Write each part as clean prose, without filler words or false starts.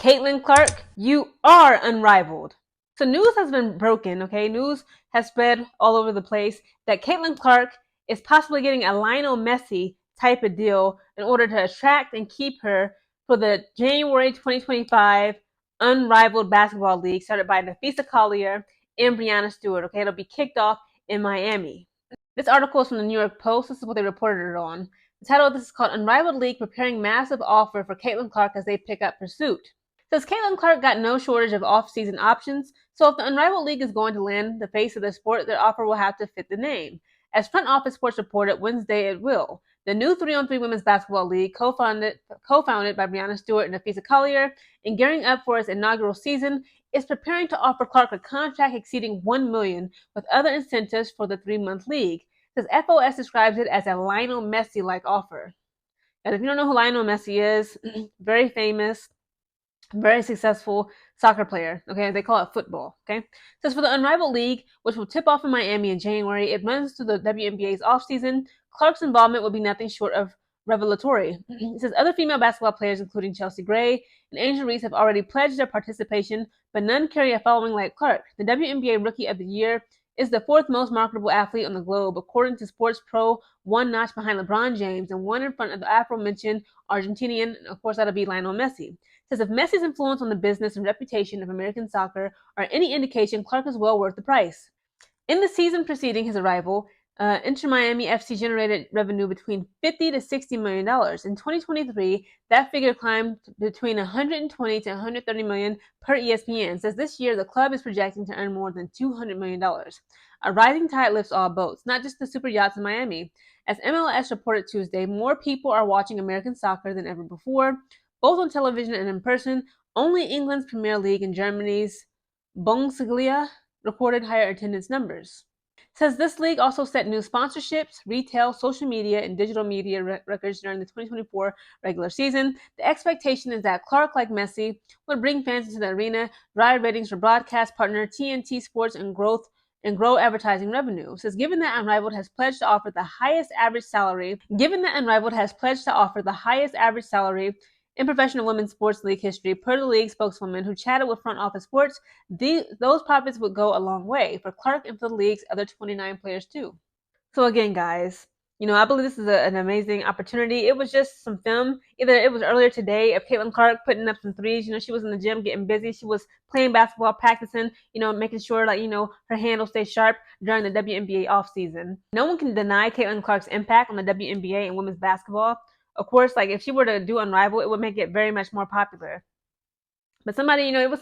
Caitlin Clark, you are unrivaled. So news has been broken, okay? News has spread all over the place that Caitlin Clark is possibly getting a Lionel Messi type of deal in order to attract and keep her for the January 2025 Unrivaled Basketball League started by Nafisa Collier and Breanna Stewart, okay? It'll be kicked off in Miami. This article is from the New York Post. This is what they reported it on. The title of this is called Unrivaled League Preparing Massive Offer for Caitlin Clark as they pick up pursuit. Says Caitlin Clark got no shortage of off-season options, so if the Unrivaled League is going to land the face of the sport, their offer will have to fit the name. As Front Office Sports reported Wednesday, it will. The new 3-on-3 women's basketball league, co-founded by Breanna Stewart and Nafisa Collier, and gearing up for its inaugural season, is preparing to offer Clark a contract exceeding $1 million with other incentives for the 3-month league. Says FOS describes it as a Lionel Messi-like offer. And if you don't know who Lionel Messi is, very famous, very successful soccer player. Okay, they call it football. Okay, so for the Unrivaled League, which will tip off in Miami in January, it runs through the WNBA's offseason. Clark's involvement will be nothing short of revelatory. It says other female basketball players, including Chelsea Gray and Angel Reese, have already pledged their participation, but none carry a following like Clark. The WNBA Rookie of the Year is the 4th most marketable athlete on the globe, according to Sports Pro, one notch behind LeBron James and one in front of the aforementioned Argentinian, and of course that'll be Lionel Messi. Says if Messi's influence on the business and reputation of American soccer are any indication, Clark is well worth the price. In the season preceding his arrival, Inter Miami FC generated revenue between $50 to $60 million. In 2023, that figure climbed between $120 to $130 million per ESPN. Says this year the club is projecting to earn more than $200 million. A rising tide lifts all boats, not just the super yachts in Miami. As MLS reported Tuesday, more people are watching American soccer than ever before, both on television and in person. Only England's Premier League and Germany's Bundesliga recorded higher attendance numbers. Says this league also set new sponsorships, retail, social media, and digital media records during the 2024 regular season. The expectation is that Clark, like Messi, would bring fans into the arena, drive ratings for broadcast partner TNT Sports, and grow advertising revenue. Says given that Unrivaled has pledged to offer the highest average salary in professional women's sports league history, per the league spokeswoman who chatted with Front Office Sports, those profits would go a long way for Clark and for the league's other 29 players too. So again, guys, I believe this is an amazing opportunity. It was just some film. Either it was earlier today of Caitlin Clark putting up some threes. She was in the gym getting busy. She was playing basketball, practicing, making sure her handle stays sharp during the WNBA offseason. No one can deny Caitlin Clark's impact on the WNBA and women's basketball. Of course, if she were to do Unrivaled, it would make it very much more popular. But somebody, it was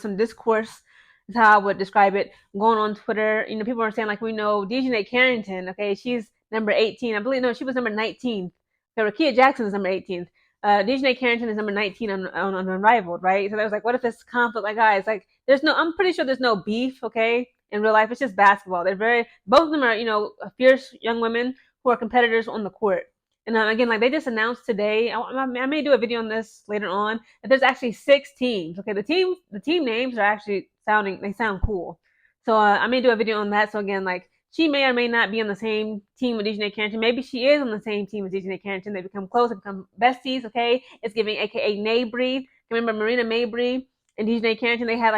some discourse is how I would describe it, going on Twitter. People were saying, we know Dijonai Carrington, okay, she's number 18. I believe, no, she was number 19. So Rakia Jackson is number 18. Dijonai Carrington is number 19 on Unrivaled, right? So there was what if this conflict, guys, I'm pretty sure there's no beef, okay, in real life. It's just basketball. Both of them are, fierce young women who are competitors on the court. And again, they just announced today, I may do a video on this later on, that there's actually 6 teams. Okay, the team names are actually they sound cool. So I may do a video on that. So again, she may or may not be on the same team with Dijonai Carrington. Maybe she is on the same team with Dijonai Carrington. They become close, they become besties, okay? It's giving AKA Mabry. Remember Marina Mabry and Dijonai Carrington? They had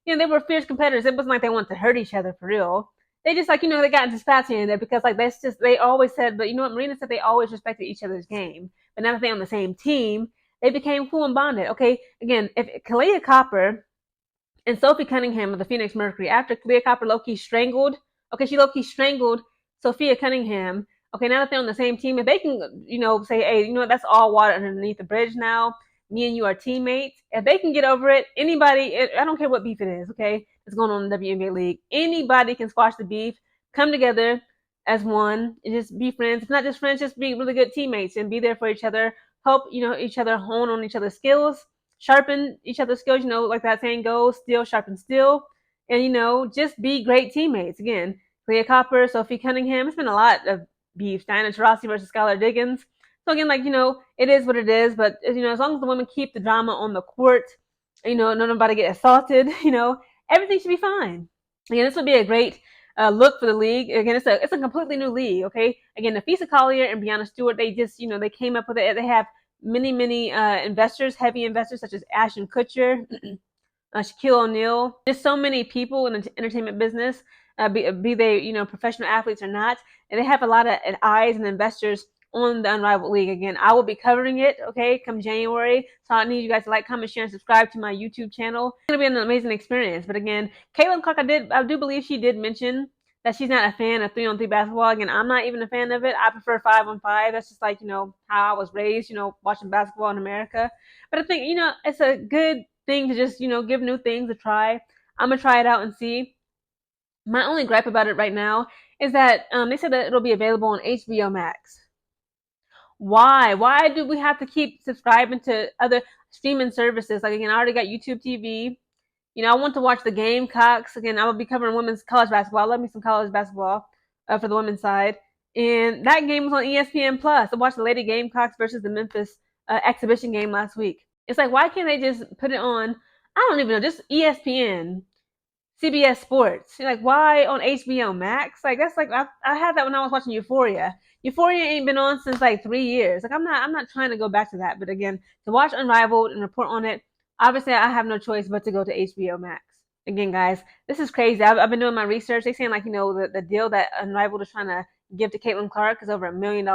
they were fierce competitors. It wasn't like they wanted to hurt each other for real. They just they got into spats here and there because that's just, they always said, but Marina said they always respected each other's game. But now that they're on the same team, they became cool and bonded. Okay, again, if Kalia Copper and Sophie Cunningham of the Phoenix Mercury, after Kalia Copper low-key strangled Sophia Cunningham, okay, now that they're on the same team, if they can, say, hey, that's all water underneath the bridge now, me and you are teammates. If they can get over it, anybody, I don't care what beef it is, okay, that's going on in the WNBA league. Anybody can squash the beef, come together as one, and just be friends. If not just friends, just be really good teammates and be there for each other, help, each other hone on each other's skills, sharpen each other's skills, like that saying goes, steel sharpens steel, and, just be great teammates. Again, Clea Copper, Sophie Cunningham, it's been a lot of beef. Diana Taurasi versus Skylar Diggins. So again, it is what it is, but, as long as the women keep the drama on the court, nobody get assaulted, everything should be fine. Again, this would be a great look for the league. Again, it's a completely new league, okay? Again, Nafisa Collier and Breanna Stewart, they just, they came up with it. They have many investors, heavy investors such as Ashton Kutcher, Shaquille O'Neal, just so many people in the entertainment business, be they professional athletes or not, and they have a lot of eyes and investors on the Unrivaled League. Again, I will be covering it, okay, come January. So I need you guys to like, comment, share, and subscribe to my YouTube channel. It's gonna be an amazing experience. But again, Caitlin Clark, I do believe she did mention that she's not a fan of 3-on-3 basketball. Again, I'm not even a fan of it. I prefer 5-on-5. That's just like, how I was raised, watching basketball in America. But I think, it's a good thing to just, give new things a try. I'm going to try it out and see. My only gripe about it right now is that they said that it'll be available on HBO Max. Why? Why do we have to keep subscribing to other streaming services? Like, again, I already got YouTube TV. I want to watch the Gamecocks. Again, I will be covering women's college basketball. I love me some college basketball for the women's side. And that game was on ESPN Plus. I watched the Lady Gamecocks versus the Memphis exhibition game last week. It's like, why can't they just put it on? I don't even know, just ESPN, CBS Sports. You're like, why on HBO Max? Like, that's like I had that when I was watching Euphoria. Euphoria ain't been on since like 3 years. Like, I'm not trying to go back to that. But again, to watch Unrivaled and report on it, obviously I have no choice but to go to HBO Max. Again, guys, this is crazy. I've been doing my research. They saying like, the deal that Unrivaled is trying to give to Caitlin Clark is over $1 million.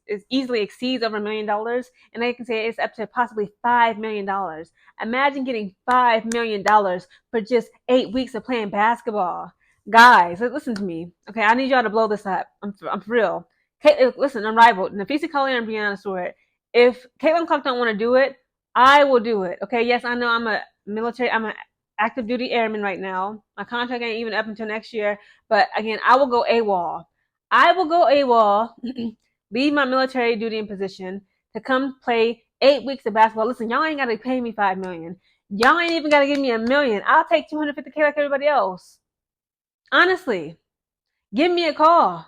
It easily exceeds over $1 million, and they can say it's up to possibly $5 million. Imagine getting $5 million for just 8 weeks of playing basketball. Guys, listen to me. Okay, I need y'all to blow this up. I'm for real. Listen, Unrivaled, Nafisa Collier and Brianna Stewart. If Caitlin Clark don't want to do it, I will do it. Okay, yes, I know I'm an active duty airman right now. My contract ain't even up until next year. But again, I will go AWOL. I will go AWOL, leave my military duty and position to come play 8 weeks of basketball. Listen, y'all ain't got to pay me $5 million. Y'all ain't even got to give me $1 million. I'll take $250K like everybody else. Honestly, give me a call.